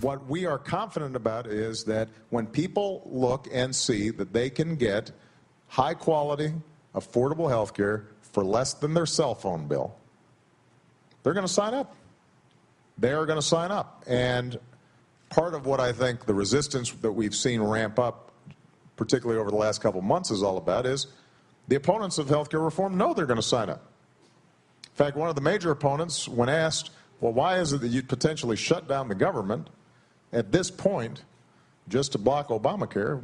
what we are confident about is that when people look and see that they can get high quality, affordable health care for less than their cell phone bill, they're going to sign up. They are going to sign up. And part of what I think the resistance that we've seen ramp up, particularly over the last couple of months, is all about is the opponents of health care reform know they're going to sign up. In fact, one of the major opponents, when asked, well, why is it that you'd potentially shut down the government at this point just to block Obamacare,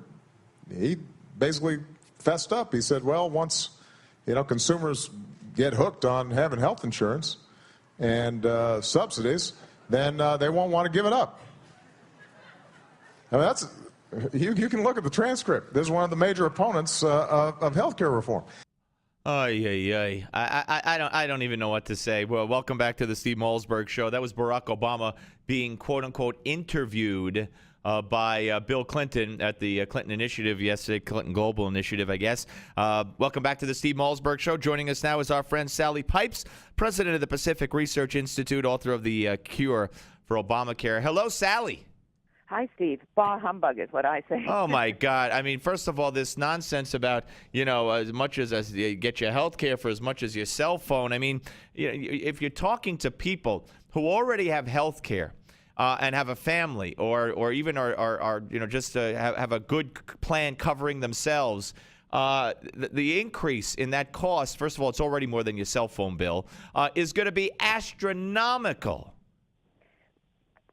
he basically fessed up. He said, well, once consumers get hooked on having health insurance and subsidies, then they won't want to give it up. I mean, you can look at the transcript. This is one of the major opponents of health care reform. I don't even know what to say. Well, welcome back to the Steve Malzberg Show. That was Barack Obama being, quote-unquote, interviewed by Bill Clinton at the Clinton Initiative yesterday, Clinton Global Initiative, I guess. Welcome back to the Steve Malzberg Show. Joining us now is our friend Sally Pipes, president of the Pacific Research Institute, author of the Cure for Obamacare. Hello, Sally. Hi, Steve. Bah humbug is what I say. Oh, my God. I mean, first of all, this nonsense about, as much as you get your health care for as much as your cell phone. I mean, if you're talking to people who already have health care and have a family or even are just have a good plan covering themselves, the increase in that cost, first of all, it's already more than your cell phone bill, is going to be astronomical.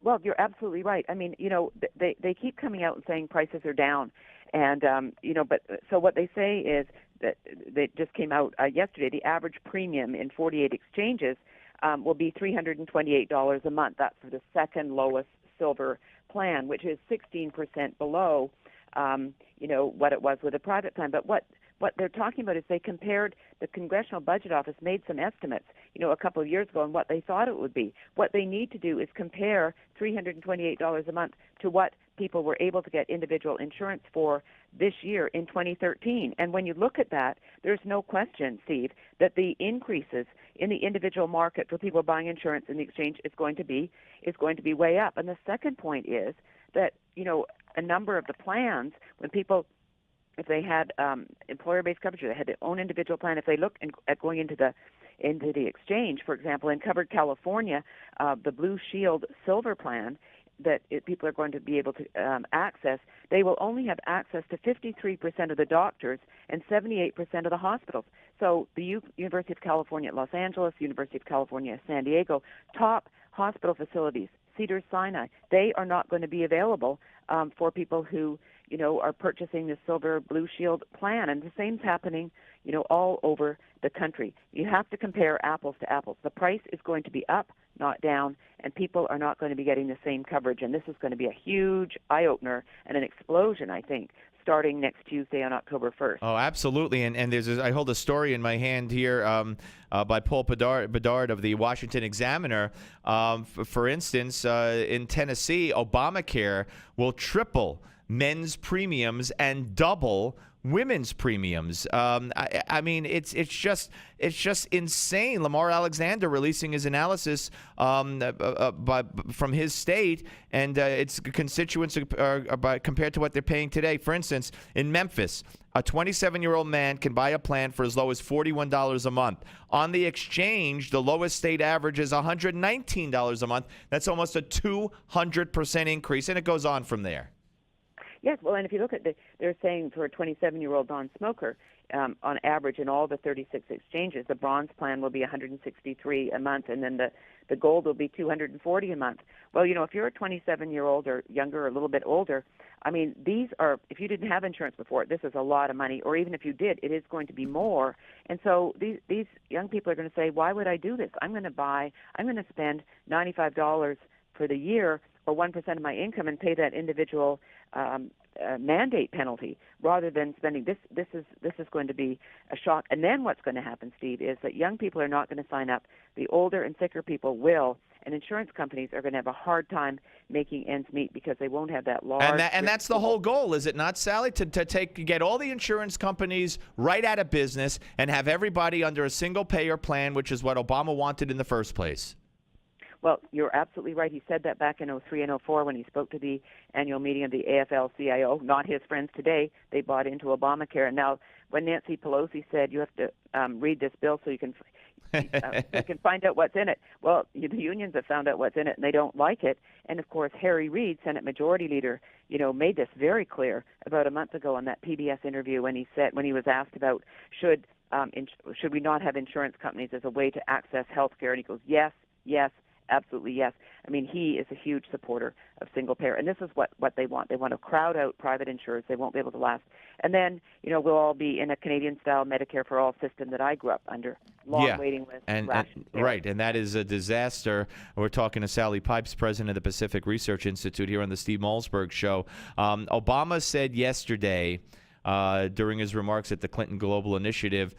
Well, you're absolutely right. I mean, they keep coming out and saying prices are down. And, but so what they say is that they just came out yesterday, the average premium in 48 exchanges will be $328 a month. That's for the second lowest silver plan, which is 16% below, what it was with a private plan. But what they're talking about is they compared, the Congressional Budget Office made some estimates, a couple of years ago on what they thought it would be. What they need to do is compare $328 a month to what people were able to get individual insurance for this year in 2013. And when you look at that, there's no question, Steve, that the increases in the individual market for people buying insurance in the exchange is going to be way up. And the second point is that, a number of the plans, when people, if they had employer-based coverage, or they had their own individual plan, if they look at going into the exchange, for example, in covered California, the Blue Shield Silver plan that people are going to be able to access, they will only have access to 53% of the doctors and 78% of the hospitals. So the University of California at Los Angeles, University of California at San Diego, top hospital facilities, Cedars-Sinai, they are not going to be available for people who are purchasing the Silver Blue Shield plan. And the same's happening, all over the country. You have to compare apples to apples. The price is going to be up, not down, and people are not going to be getting the same coverage. And this is going to be a huge eye-opener and an explosion, I think, starting next Tuesday on October 1st. Oh, absolutely. And I hold a story in my hand here by Paul Bedard of the Washington Examiner. For instance, in Tennessee, Obamacare will triple men's premiums and double women's premiums. I mean, it's just insane. Lamar Alexander releasing his analysis from his state, and its constituents are compared to what they're paying today. For instance, in Memphis, a 27-year-old man can buy a plan for as low as $41 a month. On the exchange, the lowest state average is $119 a month. That's almost a 200% increase, and it goes on from there. Yes, well, and if you look at they're saying for a 27-year-old non-smoker, on average in all the 36 exchanges, the bronze plan will be $163 a month, and then the gold will be $240 a month. Well, if you're a 27-year-old or younger or a little bit older, I mean, these are, if you didn't have insurance before, this is a lot of money, or even if you did, it is going to be more. And so these young people are going to say, why would I do this? I'm going to spend $95 for the year, or 1% of my income, and pay that individual mandate penalty rather than spending this. This is going to be a shock. And then what's going to happen, Steve, is that young people are not going to sign up. The older and sicker people will, and insurance companies are going to have a hard time making ends meet because they won't have that large. And that's the whole goal, is it not, Sally? To get all the insurance companies right out of business and have everybody under a single payer plan, which is what Obama wanted in the first place. Well, you're absolutely right. He said that back in '03 and '04 when he spoke to the annual meeting of the AFL-CIO. Not his friends today. They bought into Obamacare. And now when Nancy Pelosi said you have to read this bill so you can find out what's in it. Well, the unions have found out what's in it, and they don't like it. And, of course, Harry Reid, Senate Majority Leader, made this very clear about a month ago on that PBS interview when he was asked about should we not have insurance companies as a way to access health care, and he goes, yes, absolutely yes. I mean, he is a huge supporter of single payer, and this is what they want. They want to crowd out private insurers. They won't be able to last. And then, we'll all be in a Canadian-style Medicare for All system that I grew up under. Long waiting lists, right, and that is a disaster. We're talking to Sally Pipes, president of the Pacific Research Institute, here on the Steve Malzberg Show. Obama said yesterday, during his remarks at the Clinton Global Initiative,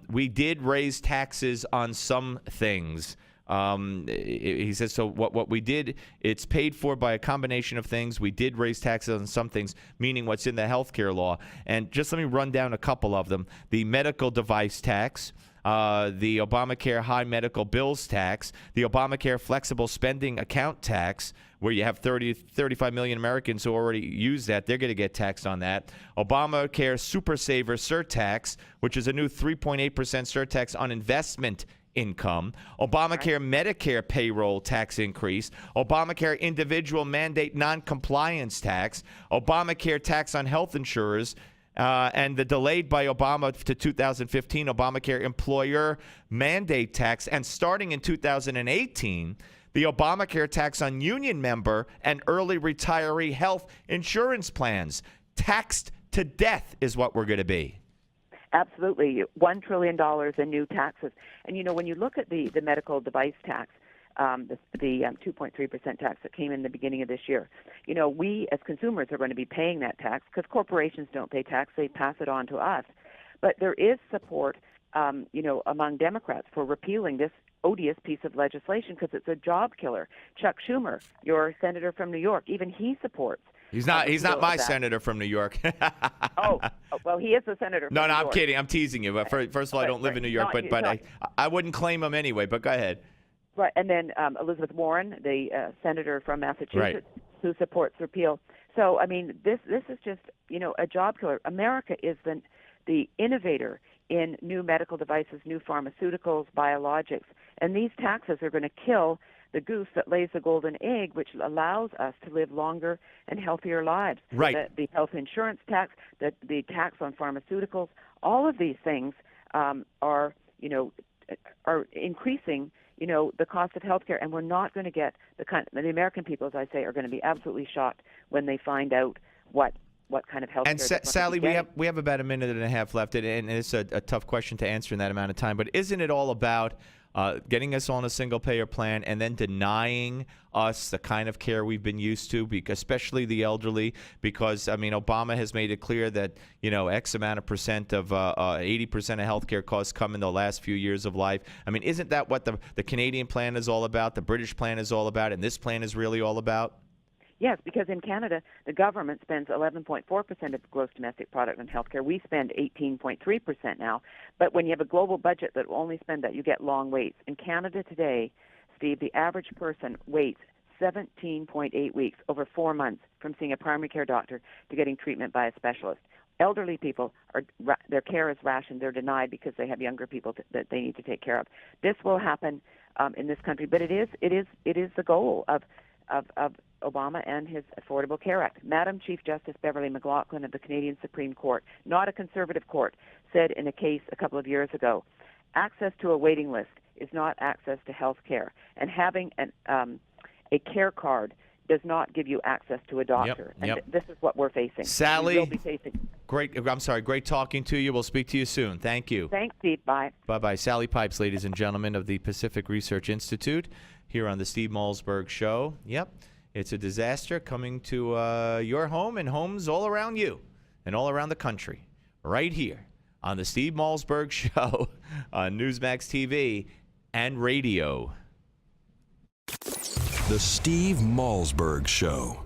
we did raise taxes on some things. He says, so what we did, it's paid for by a combination of things. We did raise taxes on some things, meaning what's in the healthcare law. And just let me run down a couple of them. The medical device tax, the Obamacare high medical bills tax, the Obamacare flexible spending account tax, where you have 35 million Americans who already use that. They're going to get taxed on that. Obamacare Super Saver surtax, which is a new 3.8% surtax on investment income. Obamacare Medicare payroll tax increase. Obamacare individual mandate non-compliance tax. Obamacare tax on health insurers. And the delayed by Obama to 2015 Obamacare employer mandate tax. And starting in 2018, the Obamacare tax on union member and early retiree health insurance plans. Taxed to death is what we're going to be. Absolutely. $1 trillion in new taxes. And, when you look at the medical device tax, the 2.3% tax that came in the beginning of this year, we as consumers are going to be paying that tax because corporations don't pay tax. They pass it on to us. But there is support, among Democrats for repealing this odious piece of legislation because it's a job killer. Chuck Schumer, your senator from New York, even he supports. He's not my senator from New York. Well, he is a senator from New York. I'm kidding. I'm teasing you. First of all, I don't live in New York, but I wouldn't claim him anyway, but go ahead. Right, and then Elizabeth Warren, the senator from Massachusetts, who supports repeal. So, I mean, this is just, a job killer. America is the innovator in new medical devices, new pharmaceuticals, biologics, and these taxes are going to kill the goose that lays the golden egg, which allows us to live longer and healthier lives. Right. The health insurance tax, the tax on pharmaceuticals, all of these things are increasing, the cost of healthcare, and we're not going to get the American people, as I say, are going to be absolutely shocked when they find out what kind of health care. And Sally, we have about a minute and a half left, and it's a tough question to answer in that amount of time. But isn't it all about getting us on a single-payer plan and then denying us the kind of care we've been used to, especially the elderly? Because, Obama has made it clear that, X amount of percent of 80% of health care costs come in the last few years of life. Isn't that what the Canadian plan is all about, the British plan is all about, and this plan is really all about? Yes, because in Canada, the government spends 11.4% of gross domestic product on healthcare. We spend 18.3% now. But when you have a global budget that will only spend that, you get long waits. In Canada today, Steve, the average person waits 17.8 weeks, over 4 months, from seeing a primary care doctor to getting treatment by a specialist. Elderly people, their care is rationed. They're denied because they have younger people that they need to take care of. This will happen in this country, but it is the goal of Obama and his Affordable Care Act. Madam Chief Justice Beverly McLaughlin of the Canadian Supreme Court, not a conservative court, said in a case a couple of years ago, access to a waiting list is not access to health care, and having a care card does not give you access to a doctor. Yep. And this is what we're facing. Sally, we will be facing. Great talking to you. We'll speak to you soon. Thank you. Thanks, Steve. Bye. Bye-bye. Sally Pipes, ladies and gentlemen, of the Pacific Research Institute, here on the Steve Malzberg Show. Yep, it's a disaster coming to your home and homes all around you and all around the country, right here on the Steve Malzberg Show on Newsmax TV and radio. The Steve Malzberg Show.